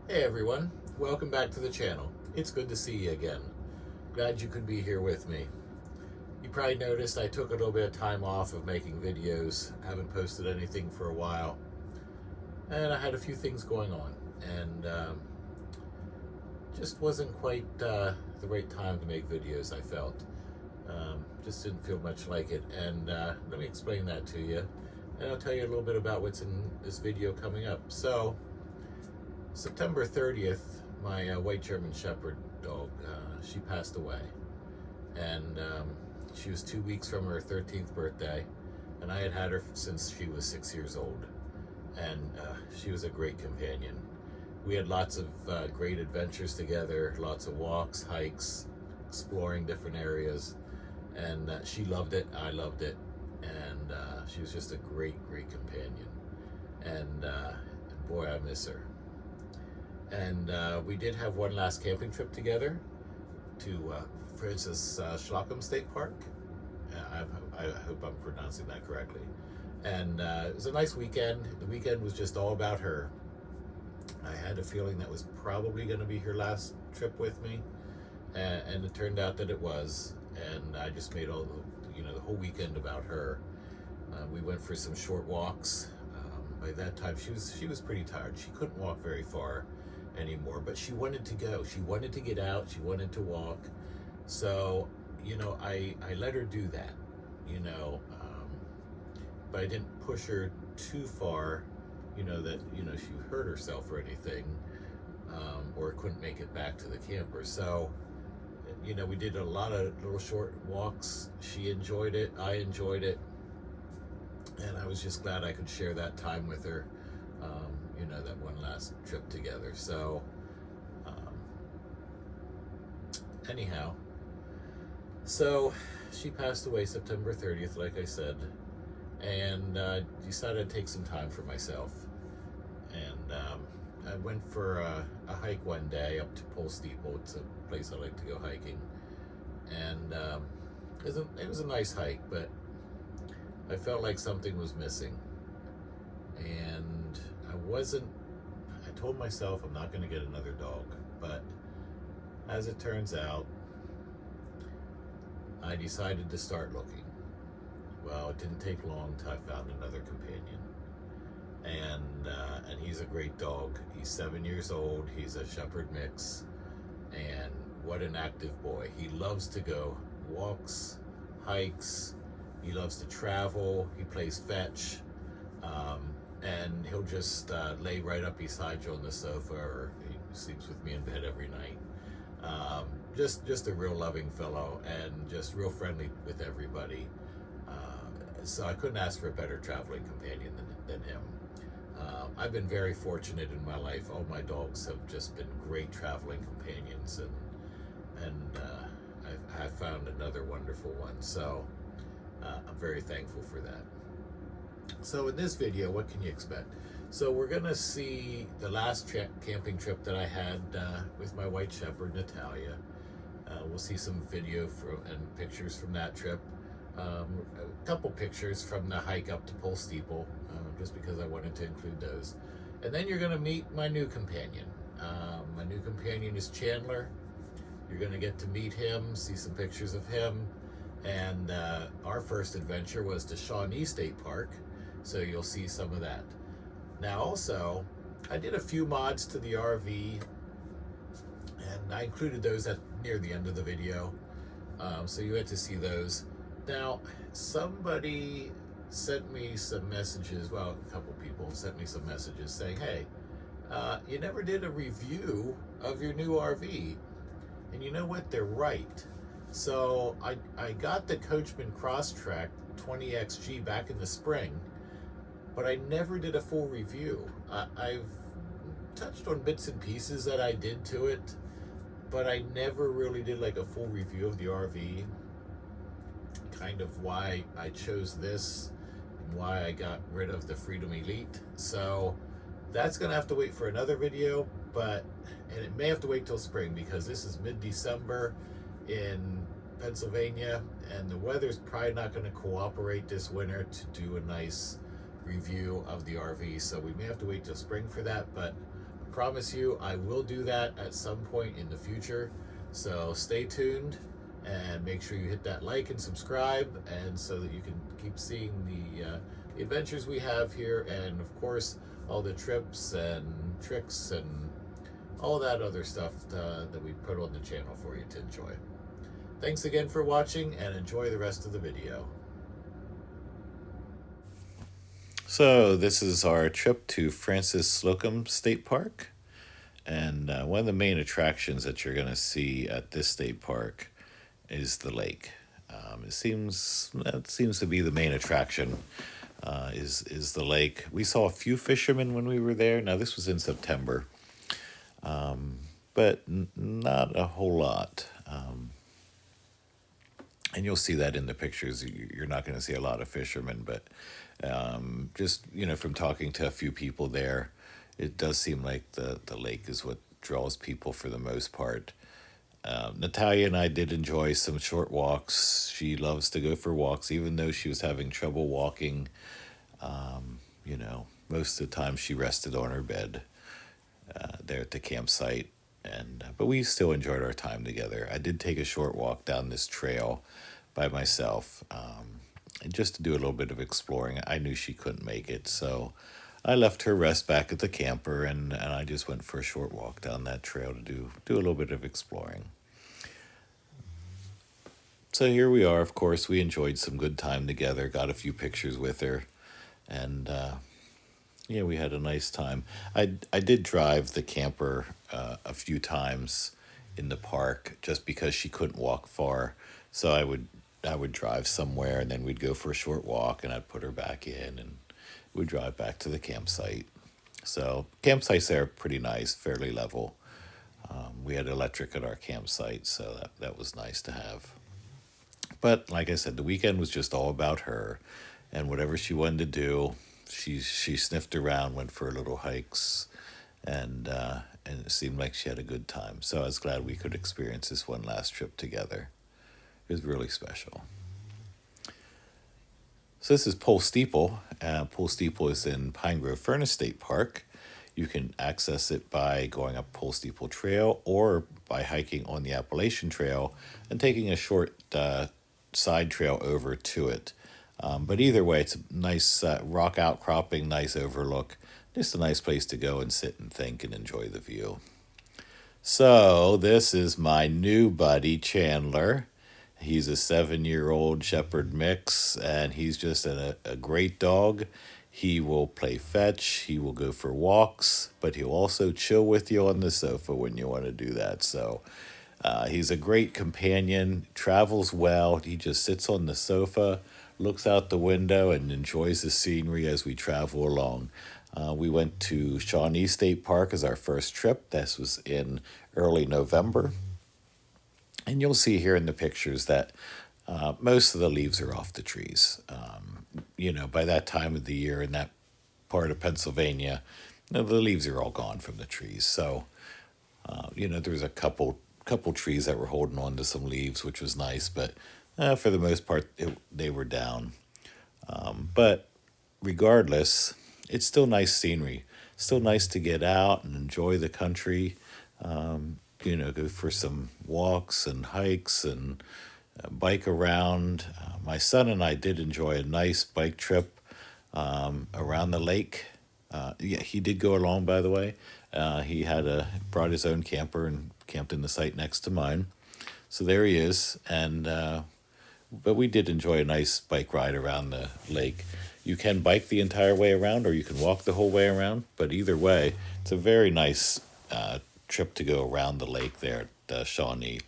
Hey everyone, welcome back to the channel. It's good to see you again. Glad you could be here with me. You probably noticed I took a little bit of time off of making videos. Haven't posted anything for a while. And I had a few things going on. And just wasn't quite the right time to make videos, I felt. Just didn't feel much like it. And let me explain that to you. And I'll tell you a little bit about what's in this video coming up. So, September 30th, my white German Shepherd dog, she passed away. And she was 2 weeks from her 13th birthday. And I had her since she was 6 years old. And she was a great companion. We had lots of great adventures together, lots of walks, hikes, exploring different areas. And she loved it, I loved it. And she was just a great companion. And boy, I miss her. And we did have one last camping trip together to Frances Slocum State Park. I hope I'm pronouncing that correctly. And it was a nice weekend. The weekend was just all about her. I had a feeling that was probably going to be her last trip with me, and it turned out that it was. And I just made the whole weekend about her. We went for some short walks. By that time, she was pretty tired. She couldn't walk very far anymore, but she wanted to go. She wanted to get out. She wanted to walk. So, I let her do that, but I didn't push her too far, that, she hurt herself or anything, or couldn't make it back to the camper. So, we did a lot of little short walks. She enjoyed it. I enjoyed it. And I was just glad I could share that time with her, that one last trip together. So, anyhow, so she passed away September 30th, like I said, and decided to take some time for myself. And I went for a hike one day up to Pole Steeple. It's a place I like to go hiking. And it was a nice hike, but I felt like something was missing. And I told myself I'm not going to get another dog. But as it turns out, I decided to start looking. Well, it didn't take long till I found another companion. And he's a great dog. He's 7 years old. He's a Shepherd mix. And what an active boy. He loves to go walks, hikes. He loves to travel. He plays fetch. And he'll just lay right up beside you on the sofa, or he sleeps with me in bed every night. Just a real loving fellow, and just real friendly with everybody. So I couldn't ask for a better traveling companion than him. I've been very fortunate in my life. All my dogs have just been great traveling companions, and I've found another wonderful one. So I'm very thankful for that. So in this video, what can you expect? So we're gonna see the last camping trip that I had with my white Shepherd, Natalia. We'll see some video and pictures from that trip. A couple pictures from the hike up to Pole Steeple, just because I wanted to include those. And then you're gonna meet my new companion. My new companion is Chandler. You're gonna get to meet him, see some pictures of him. And our first adventure was to Shawnee State Park, so you'll see some of that. Now also, I did a few mods to the RV, and I included those near the end of the video, so you had to see those. Now, somebody sent me some messages, well, a couple people sent me some messages saying, hey, you never did a review of your new RV. And you know what? They're right. So I got the Coachman Crosstrek 20XG back in the spring, but I never did a full review. I've touched on bits and pieces that I did to it, but I never really did like a full review of the RV. Kind of why I chose this and why I got rid of the Freedom Elite. So that's gonna have to wait for another video, and it may have to wait till spring, because this is mid-December in Pennsylvania, and the weather's probably not going to cooperate this winter to do a nice review of the RV, so we may have to wait till spring for that. But promise you I will do that at some point in the future. So stay tuned and make sure you hit that like and subscribe, and so that you can keep seeing the adventures we have here, and of course all the trips and tricks and all that other stuff that we put on the channel for you to enjoy. Thanks again for watching, and enjoy the rest of the video. So this is our trip to Frances Slocum State Park, and one of the main attractions that you're going to see at this state park is the lake. That seems to be the main attraction. Is the lake. We saw a few fishermen when we were there. Now this was in September, but not a whole lot. And you'll see that in the pictures. You're not going to see a lot of fishermen, but just, from talking to a few people there, it does seem like the lake is what draws people for the most part. Natalia and I did enjoy some short walks. She loves to go for walks, even though she was having trouble walking. Most of the time she rested on her bed there at the campsite. But we still enjoyed our time together. I did take a short walk down this trail by myself, and just to do a little bit of exploring. I knew she couldn't make it, so I left her rest back at the camper, and I just went for a short walk down that trail to do a little bit of exploring. So here we are. Of course, we enjoyed some good time together, got a few pictures with her, and we had a nice time. I did drive the camper a few times in the park just because she couldn't walk far. So I would drive somewhere, and then we'd go for a short walk, and I'd put her back in, and we'd drive back to the campsite. So campsites there are pretty nice, fairly level. We had electric at our campsite, so that was nice to have. But like I said, the weekend was just all about her, and whatever she wanted to do, she sniffed around, went for little hikes, and it seemed like she had a good time. So I was glad we could experience this one last trip together. It was really special. So this is Pole Steeple. Pole Steeple is in Pine Grove Furnace State Park. You can access it by going up Pole Steeple Trail or by hiking on the Appalachian Trail and taking a short side trail over to it. But either way, it's a nice rock outcropping, nice overlook. Just a nice place to go and sit and think and enjoy the view. So this is my new buddy, Chandler. He's a 7-year-old Shepherd mix, and he's just a great dog. He will play fetch, he will go for walks, but he'll also chill with you on the sofa when you want to do that. So he's a great companion, travels well. He just sits on the sofa, looks out the window, and enjoys the scenery as we travel along. We went to Shawnee State Park as our first trip. This was in early November. And you'll see here in the pictures that most of the leaves are off the trees. By that time of the year in that part of Pennsylvania, the leaves are all gone from the trees. So, there was a couple trees that were holding on to some leaves, which was nice. But for the most part, they were down. But regardless, it's still nice scenery. Still nice to get out and enjoy the country. Go for some walks and hikes and bike around. My son and I did enjoy a nice bike trip around the lake. He did go along, by the way. He brought his own camper and camped in the site next to mine. So there he is. But we did enjoy a nice bike ride around the lake. You can bike the entire way around, or you can walk the whole way around. But either way, it's a very nice trip to go around the lake there at Shawnee.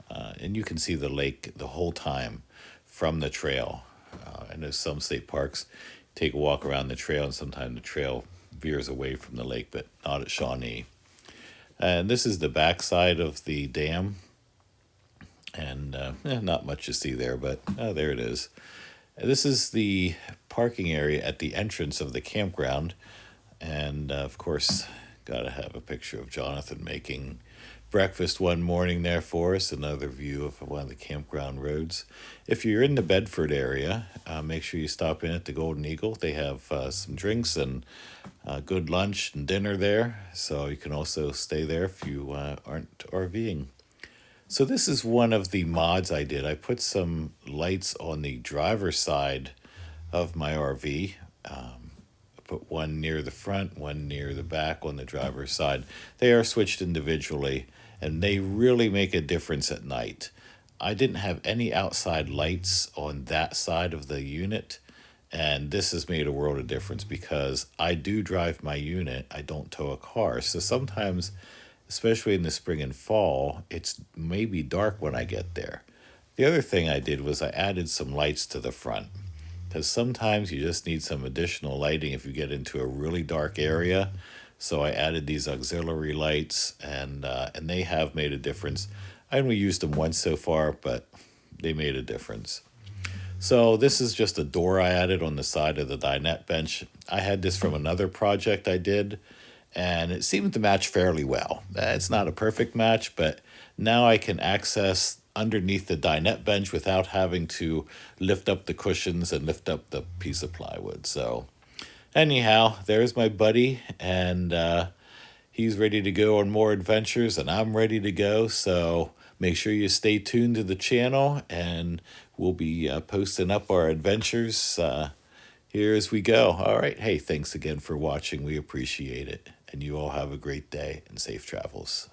And you can see the lake the whole time from the trail. I know some state parks take a walk around the trail, and sometimes the trail veers away from the lake, but not at Shawnee. And this is the backside of the dam. And not much to see there, but there it is. This is the parking area at the entrance of the campground. And of course, Got to have a picture of Jonathan making breakfast one morning there for us. Another view of one of the campground roads. If you're in the Bedford area, make sure you stop in at the Golden Eagle. They have some drinks and good lunch and dinner there. So you can also stay there if you aren't RVing. So this is one of the mods I did. I put some lights on the driver's side of my RV. Put one near the front, one near the back on the driver's side. They are switched individually, and they really make a difference at night. I didn't have any outside lights on that side of the unit, and this has made a world of difference because I do drive my unit. I don't tow a car. So sometimes, especially in the spring and fall, it's maybe dark when I get there. The other thing I did was I added some lights to the front, because sometimes you just need some additional lighting if you get into a really dark area. So I added these auxiliary lights, and they have made a difference. I only used them once so far, but they made a difference. So this is just a door I added on the side of the dinette bench. I had this from another project I did, and it seemed to match fairly well. It's not a perfect match, but now I can access underneath the dinette bench without having to lift up the cushions and lift up the piece of plywood. So anyhow, there's my buddy, and he's ready to go on more adventures, and I'm ready to go. So make sure you stay tuned to the channel, and we'll be posting up our adventures here as we go. All right. Hey, thanks again for watching. We appreciate it. And you all have a great day and safe travels.